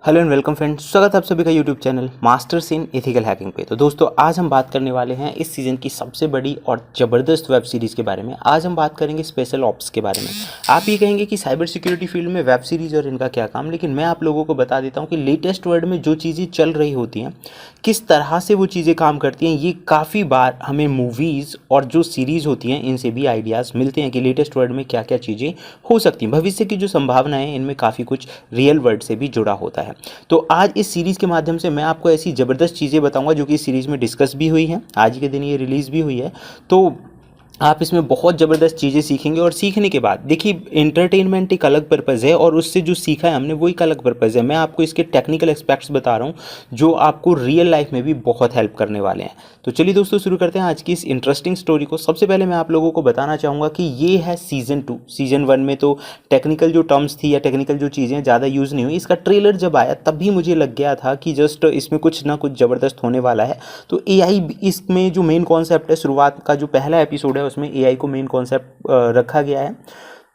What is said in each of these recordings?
Hello and welcome friends, स्वागत है आप सभी का YouTube channel masters in ethical hacking पे। तो दोस्तों, आज हम बात करने वाले हैं इस सीज़न की सबसे बड़ी और ज़बरदस्त वेब सीरीज़ के बारे में। आज हम बात करेंगे स्पेशल ऑप्स के बारे में। आप ये कहेंगे कि साइबर सिक्योरिटी फील्ड में वेब सीरीज़ और इनका क्या काम, लेकिन मैं आप लोगों को बता देता हूँ कि लेटेस्ट वर्ल्ड में जो चीज़ें चल रही होती हैं, किस तरह से वो चीज़ें काम करती हैं, ये काफ़ी बार हमें मूवीज़ और जो सीरीज़ होती हैं इनसे भी आइडियाज़ मिलते हैं कि लेटेस्ट वर्ल्ड में क्या क्या चीज़ें हो सकती हैं। भविष्य की जो संभावनाएं हैं, इनमें काफ़ी कुछ रियल वर्ल्ड से भी जुड़ा होता है। तो आज इस सीरीज़ के माध्यम से मैं आपको ऐसी ज़बरदस्त चीज़ें बताऊंगा जो कि इस सीरीज़ में डिस्कस भी हुई हैं, आज के दिन ये रिलीज़ भी हुई है। तो आप इसमें बहुत ज़बरदस्त चीज़ें सीखेंगे और सीखने के बाद देखिए, एंटरटेनमेंट एक अलग पर्पज़ है और उससे जो सीखा है हमने वो एक अलग पर्पज़ है। मैं आपको इसके टेक्निकल एस्पेक्ट्स बता रहा हूँ जो आपको रियल लाइफ में भी बहुत हेल्प करने वाले हैं। तो चलिए दोस्तों, शुरू करते हैं आज की इस इंटरेस्टिंग स्टोरी को। सबसे पहले मैं आप लोगों को बताना चाहूँगा कि ये है सीज़न 2। सीज़न 1 में तो टेक्निकल जो टर्म्स थी या टेक्निकल जो चीज़ें ज़्यादा यूज़ नहीं हुई। इसका ट्रेलर जब आया तब भी मुझे लग गया था कि जस्ट इसमें कुछ ना कुछ ज़बरदस्त होने वाला है। तो एआई इसमें जो मेन कॉन्सेप्ट है, शुरुआत का जो पहला एपिसोड है उसमें एआई को मेन कॉन्सेप्ट रखा गया है।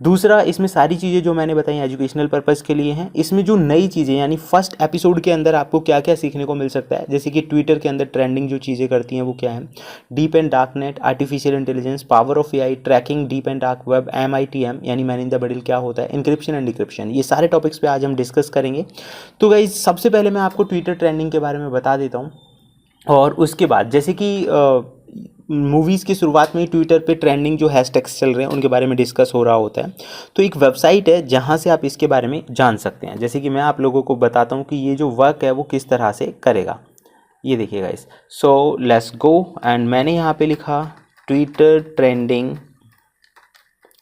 दूसरा, इसमें सारी चीज़ें जो मैंने बताई एजुकेशनल पर्पज़ के लिए हैं। इसमें जो नई चीज़ें यानी फर्स्ट एपिसोड के अंदर आपको क्या क्या सीखने को मिल सकता है, जैसे कि ट्विटर के अंदर ट्रेंडिंग जो चीज़ें करती हैं वो क्या है, deep and dark net, artificial intelligence, power of AI, tracking, deep and dark web, MITM यानी मैन इन द मिडिल क्या होता है, इंक्रिप्शन एंड डिक्रिप्शन, ये सारे टॉपिक्स पे आज हम डिस्कस करेंगे। तो गाइज, सबसे पहले मैं आपको ट्विटर ट्रेंडिंग के बारे में बता देता हूँ और उसके बाद जैसे कि मूवीज़ की शुरुआत में ट्विटर पे ट्रेंडिंग जो हैशटैग्स चल रहे हैं उनके बारे में डिस्कस हो रहा होता है। तो एक वेबसाइट है जहां से आप इसके बारे में जान सकते हैं। जैसे कि मैं आप लोगों को बताता हूं कि ये जो वर्क है वो किस तरह से करेगा। ये देखिएगा इस सो लेट्स गो एंड मैंने यहाँ पे लिखा ट्विटर ट्रेंडिंग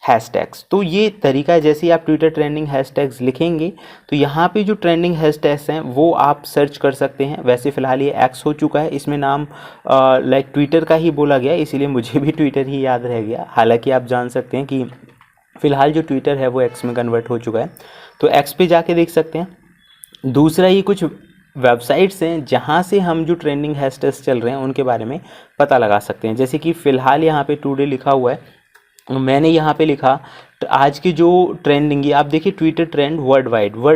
हैशटैग्स। तो ये तरीका है, जैसे ही आप ट्विटर ट्रेंडिंग हैशटैग्स लिखेंगे तो यहाँ पे जो ट्रेंडिंग हैशटैग्स हैं वो आप सर्च कर सकते हैं। वैसे फ़िलहाल ये एक्स हो चुका है, इसमें नाम लाइक ट्विटर का ही बोला गया, इसीलिए मुझे भी ट्विटर ही याद रह गया। हालांकि आप जान सकते हैं कि फ़िलहाल जो ट्विटर है वो एक्स में कन्वर्ट हो चुका है। तो एक्स पे जाके देख सकते हैं। दूसरा, ये कुछ वेबसाइट्स हैं जहाँ से हम जो ट्रेंडिंग हैशटैग्स चल रहे हैं उनके बारे में पता लगा सकते हैं। जैसे कि फ़िलहाल यहाँ पे टुडे लिखा हुआ है, मैंने यहाँ पे लिखा आज की जो ट्रेंडिंग, ये आप देखिए ट्विटर ट्रेंड वर्ल्ड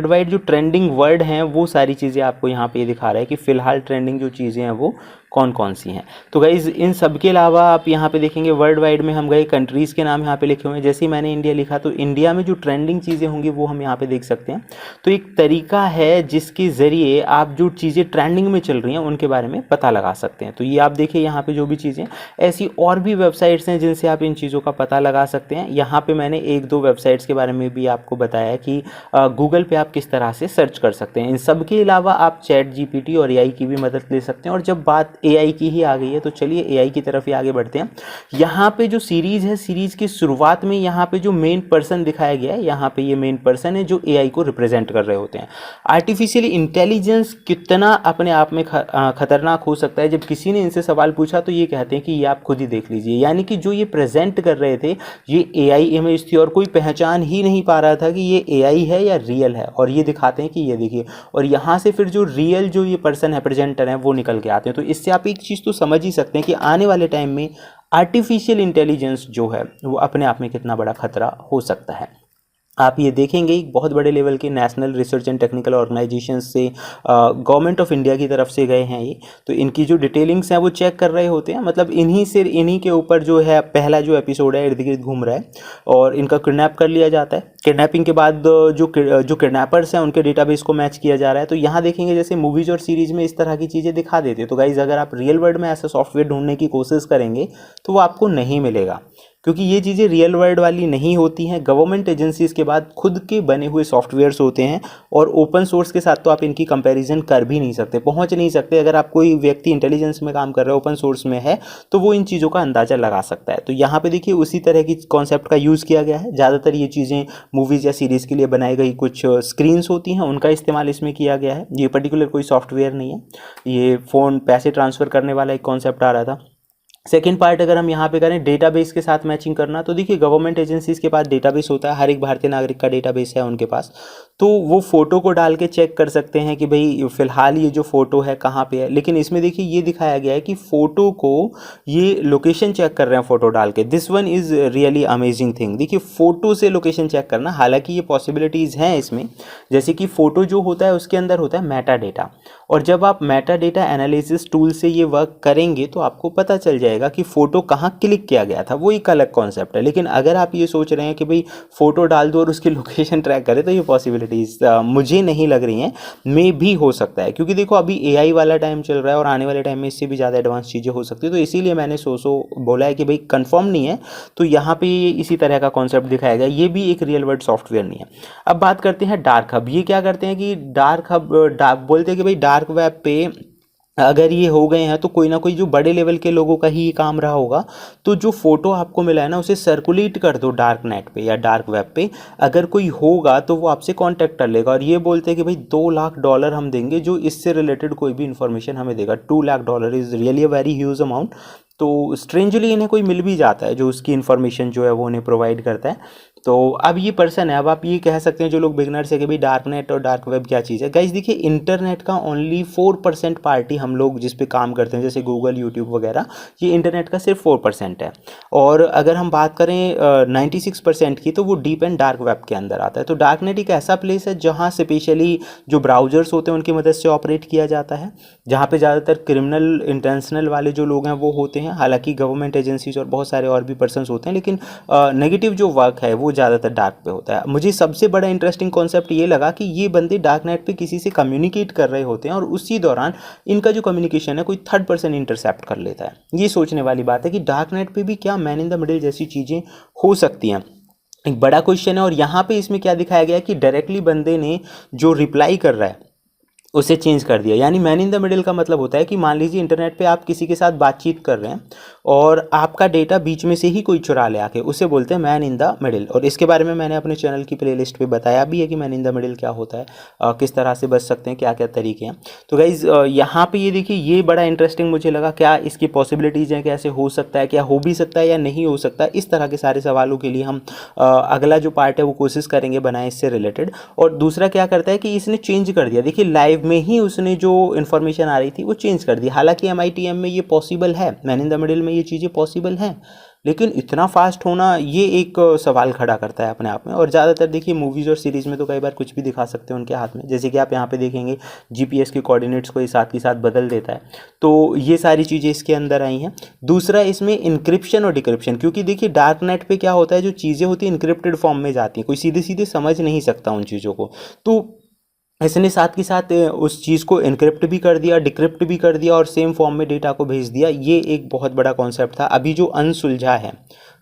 वाइड जो ट्रेंडिंग वर्ड हैं वो सारी चीज़ें आपको यहाँ पे दिखा रहा है कि फ़िलहाल ट्रेंडिंग जो चीज़ें हैं वो कौन कौन सी हैं। तो गाइज़, इन सब के अलावा आप यहाँ पे देखेंगे वर्ल्ड वाइड में हम गए, कंट्रीज़ के नाम यहाँ पे लिखे हुए हैं। जैसे ही मैंने इंडिया लिखा तो इंडिया में जो ट्रेंडिंग चीज़ें होंगी वो हम यहाँ पे देख सकते हैं। तो एक तरीका है जिसके ज़रिए आप जो चीज़ें ट्रेंडिंग में चल रही हैं उनके बारे में पता लगा सकते हैं। तो ये आप देखिए यहाँ पे जो भी चीज़ें, ऐसी और भी वेबसाइट्स हैं जिनसे आप इन चीज़ों का पता लगा सकते हैं। यहाँ पे मैंने एक दो वेबसाइट्स के बारे में भी आपको बताया कि गूगल पे आप किस तरह से सर्च कर सकते हैं। इन सब के अलावा आप चैट जीपीटी और एआई की भी मदद ले सकते हैं। और जब बात एआई की ही आ गई है तो चलिए एआई की तरफ ही आगे बढ़ते हैं। यहाँ पे जो सीरीज़ है, सीरीज़ की शुरुआत में यहाँ पे जो मेन पर्सन दिखाया गया है, यहाँ पे ये मेन पर्सन है जो एआई को रिप्रेजेंट कर रहे होते हैं। आर्टिफिशियल इंटेलिजेंस कितना अपने आप में खतरनाक हो सकता है, जब किसी ने इनसे सवाल पूछा तो ये कहते हैं कि ये आप खुद ही देख लीजिए। यानी कि जो ये प्रेजेंट कर रहे थे ये एआई इमेज थी और कोई पहचान ही नहीं पा रहा था कि ये एआई है या रियल है, और ये दिखाते हैं कि ये देखिए, और यहाँ से फिर जो रियल जो ये पर्सन है, प्रेजेंटर है, वो निकल के आते हैं। तो इससे आप एक चीज़ तो समझ ही सकते हैं कि आने वाले टाइम में आर्टिफिशियल इंटेलिजेंस जो है वो अपने आप में कितना बड़ा खतरा हो सकता है। आप ये देखेंगे बहुत बड़े लेवल के national research and technical organisation से गवर्नमेंट ऑफ इंडिया की तरफ से गए हैं ये। तो इनकी जो डिटेलिंग्स हैं वो चेक कर रहे होते हैं। मतलब इन्हीं के ऊपर जो है पहला जो एपिसोड है इर्द गिर्द घूम रहा है और इनका किडनैप कर लिया जाता है। किडनैपिंग के बाद जो किडनैपर्स हैं उनके डेटाबेस को मैच किया जा रहा है। तो यहाँ देखेंगे जैसे मूवीज़ और सीरीज़ में इस तरह की चीज़ें दिखा देते हैं। तो गाइज़, अगर आप रियल वर्ल्ड में ऐसा सॉफ्टवेयर ढूंढने की कोशिश करेंगे तो वो आपको नहीं मिलेगा, क्योंकि ये चीज़ें रियल वर्ल्ड वाली नहीं होती हैं। गवर्नमेंट एजेंसीज़ के बाद खुद के बने हुए सॉफ्टवेयर्स होते हैं और ओपन सोर्स के साथ तो आप इनकी कंपैरिजन कर भी नहीं सकते, पहुंच नहीं सकते। अगर आप कोई व्यक्ति इंटेलिजेंस में काम कर रहा है, ओपन सोर्स में है, तो वो इन चीज़ों का अंदाज़ा लगा सकता है। तो यहाँ पे देखिए उसी तरह की कॉन्सेप्ट का यूज़ किया गया है। ज़्यादातर ये चीज़ें मूवीज़ या सीरीज़ के लिए बनाई गई कुछ स्क्रीन्स होती हैं, उनका इस्तेमाल इसमें किया गया है। ये पर्टिकुलर कोई सॉफ्टवेयर नहीं है, ये फ़ोन पैसे ट्रांसफ़र करने वाला एक कॉन्सेप्ट आ रहा था। सेकेंड पार्ट अगर हम यहाँ पे करें डेटाबेस के साथ मैचिंग करना, तो देखिए गवर्नमेंट एजेंसीज़ के पास डेटाबेस होता है, हर एक भारतीय नागरिक का डेटाबेस है उनके पास। तो वो फ़ोटो को डाल के चेक कर सकते हैं कि भाई फ़िलहाल ये जो फ़ोटो है कहाँ पे है। लेकिन इसमें देखिए ये दिखाया गया है कि फ़ोटो को ये लोकेशन चेक कर रहे हैं फ़ोटो डाल के। This one is really amazing thing. देखिए फ़ोटो से लोकेशन चेक करना, हालांकि ये पॉसिबिलिटीज़ हैं इसमें, जैसे कि फ़ोटो जो होता है उसके अंदर होता है मेटा डेटा, और जब आप मेटा डेटा एनालिसिस टूल से ये वर्क करेंगे तो आपको पता चल जाएगा कि फ़ोटो कहाँ क्लिक किया गया था, वो एक अलग कॉन्सेप्ट है। लेकिन अगर आप ये सोच रहे हैं कि भाई फ़ोटो डाल दो और उसकी लोकेशन ट्रैक करें, तो ये पॉसिबिलिटीज़ मुझे नहीं लग रही हैं। मे भी हो सकता है, क्योंकि देखो अभी एआई वाला टाइम चल रहा है और आने वाले टाइम में इससे भी ज़्यादा एडवांस चीज़ें हो सकती है, तो इसीलिए मैंने सो बोला है कि भाई कंफर्म नहीं है। तो यहाँ पे इसी तरह का कॉन्सेप्ट दिखाया गया, ये भी एक रियल वर्ल्ड सॉफ्टवेयर नहीं है। अब बात करते हैं डार्क हब। ये क्या करते हैं कि डार्क हब बोलते हैं कि भाई डार्क वेब पे अगर ये हो गए हैं तो कोई ना कोई जो बड़े लेवल के लोगों का ही ये काम रहा होगा। तो जो फोटो आपको मिला है ना, उसे सर्कुलेट कर दो डार्क नेट पे या डार्क वेब पे, अगर कोई होगा तो वो आपसे कांटेक्ट कर लेगा और ये बोलते हैं कि भाई $2 लाख हम देंगे जो इससे रिलेटेड कोई भी इन्फॉर्मेशन हमें देगा। $2 lakh is really a very huge amount. तो स्ट्रेंजली इन्हें कोई मिल भी जाता है जो उसकी इन्फॉर्मेशन जो है वो उन्हें प्रोवाइड करता है। तो अब ये पर्सन है, अब आप ये कह सकते हैं जो लोग बिगनर्स है कि भाई डार्क नेट और डार्क वेब क्या चीज़ है। गाइस देखिए, इंटरनेट का ओनली 4% पार्टी हम लोग जिस पे काम करते हैं, जैसे गूगल, यूट्यूब वगैरह, ये इंटरनेट का सिर्फ 4% है। और अगर हम बात करें 96% की, तो वो डीप एंड डार्क वेब के अंदर आता है। तो डार्क नेट एक ऐसा प्लेस है जहाँ स्पेशली जो ब्राउजर्स होते हैं उनकी मदद से ऑपरेट किया जाता है, जहाँ पे ज़्यादातर क्रिमिनल इंटेंशनल वाले जो लोग हैं वो होते हैं। हालांकि गवर्नमेंट एजेंसीज और बहुत सारे और भी पर्सनस होते हैं, लेकिन नेगेटिव जो वर्क है वो ज़्यादातर डार्क पे होता है। मुझे सबसे बड़ा इंटरेस्टिंग कॉन्सेप्ट ये लगा कि ये बंदे डार्क नेट पे किसी से कम्युनिकेट कर रहे होते हैं और उसी दौरान इनका जो कम्युनिकेशन है कोई थर्ड पर्सन इंटरसेप्ट कर लेता है। ये सोचने वाली बात है कि डार्क नेट पे भी क्या मैन इन द मिडिल जैसी चीज़ें हो सकती हैं, एक बड़ा क्वेश्चन है। और यहाँ पे इसमें क्या दिखाया गया है कि डायरेक्टली बंदे ने जो रिप्लाई कर रहा है उसे चेंज कर दिया। यानी मैन इन द मिडिल का मतलब होता है कि मान लीजिए इंटरनेट पे आप किसी के साथ बातचीत कर रहे हैं और आपका डेटा बीच में से ही कोई चुरा ले आके, उसे बोलते हैं मैन इन द मिडिल। और इसके बारे में मैंने अपने चैनल की प्लेलिस्ट पे बताया भी है कि मैन इन द मिडिल क्या होता है, किस तरह से बच सकते हैं, क्या क्या तरीके हैं। तो गाइज यहाँ पे ये देखिए, ये बड़ा इंटरेस्टिंग मुझे लगा। क्या इसकी पॉसिबिलिटीज़ हैं, कैसे हो सकता है, क्या हो भी सकता है या नहीं हो सकता, इस तरह के सारे सवालों के लिए हम अगला जो पार्ट है वो कोशिश करेंगे बनाए इससे रिलेटेड। और दूसरा क्या करता है कि इसने चेंज कर दिया, देखिए लाइव में ही उसने जो इन्फॉर्मेशन आ रही थी वो चेंज कर दी। हालांकि MITM में ये पॉसिबल है, मैन इन द मिडिल में ये चीज़ें पॉसिबल हैं, लेकिन इतना फास्ट होना ये एक सवाल खड़ा करता है अपने आप में। और ज़्यादातर देखिए मूवीज़ और सीरीज़ में तो कई बार कुछ भी दिखा सकते हैं उनके हाथ में, जैसे कि आप यहाँ पे देखेंगे GPS के कोऑर्डिनेट्स को ये साथ के साथ बदल देता है। तो ये सारी चीज़ें इसके अंदर आई हैं। दूसरा इसमें इंक्रिप्शन और डिक्रिप्शन, क्योंकि देखिए डार्क नेट पे क्या होता है, जो चीज़ें होती हैं इंक्रिप्टेड फॉर्म में जाती हैं, कोई सीधे सीधे समझ नहीं सकता उन चीज़ों को। तो इसने साथ के साथ उस चीज़ को इनक्रिप्ट भी कर दिया, डिक्रिप्ट भी कर दिया और सेम फॉर्म में डेटा को भेज दिया। ये एक बहुत बड़ा कॉन्सेप्ट था अभी जो अनसुलझा है।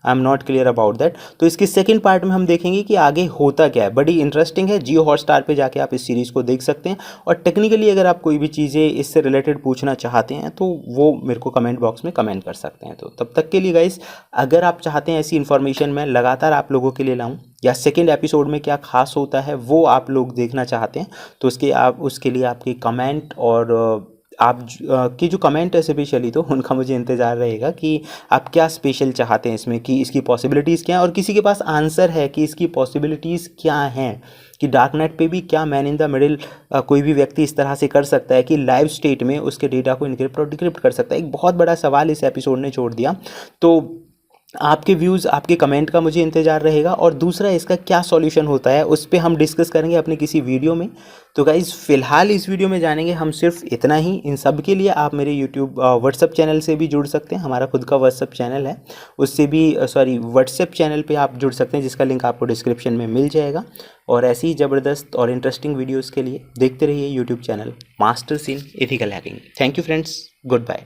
I am not clear about that. तो इसके सेकंड पार्ट में हम देखेंगे कि आगे होता क्या है। बड़ी इंटरेस्टिंग है। जियो हॉटस्टार पे जाके आप इस सीरीज़ को देख सकते हैं। और टेक्निकली अगर आप कोई भी चीज़ें इससे रिलेटेड पूछना चाहते हैं तो वो मेरे को कमेंट बॉक्स में कमेंट कर सकते हैं। तो तब तक के लिए गाइस, अगर आप चाहते हैं ऐसी इन्फॉर्मेशन मैं लगातार आप लोगों के लिए लाऊं, या सेकेंड एपिसोड में क्या खास होता है वो आप लोग देखना चाहते हैं, तो उसके लिए आपके कमेंट और की जो कमेंट है स्पेशली, तो उनका मुझे इंतज़ार रहेगा कि आप क्या स्पेशल चाहते हैं इसमें, कि इसकी पॉसिबिलिटीज़ क्या हैं, और किसी के पास आंसर है कि इसकी पॉसिबिलिटीज़ क्या हैं, कि डार्क नेट पे भी क्या मैन इन द मिडिल कोई भी व्यक्ति इस तरह से कर सकता है कि लाइव स्टेट में उसके डेटा को इनक्रिप्ट और डिक्रिप्ट कर सकता है। एक बहुत बड़ा सवाल इस एपिसोड ने छोड़ दिया। तो आपके व्यूज़, आपके कमेंट का मुझे इंतज़ार रहेगा। और दूसरा, इसका क्या सॉल्यूशन होता है उस पर हम डिस्कस करेंगे अपने किसी वीडियो में। तो गाइज़ फ़िलहाल इस वीडियो में जानेंगे हम सिर्फ इतना ही। इन सब के लिए आप मेरे यूट्यूब व्हाट्सएप चैनल से भी जुड़ सकते हैं। हमारा खुद का व्हाट्सएप चैनल है, उससे भी व्हाट्सएप चैनल पे आप जुड़ सकते हैं, जिसका लिंक आपको डिस्क्रिप्शन में मिल जाएगा। और ऐसी ही ज़बरदस्त और इंटरेस्टिंग वीडियोज़ के लिए देखते रहिए YouTube channel masters in ethical hacking. Thank you friends, good bye.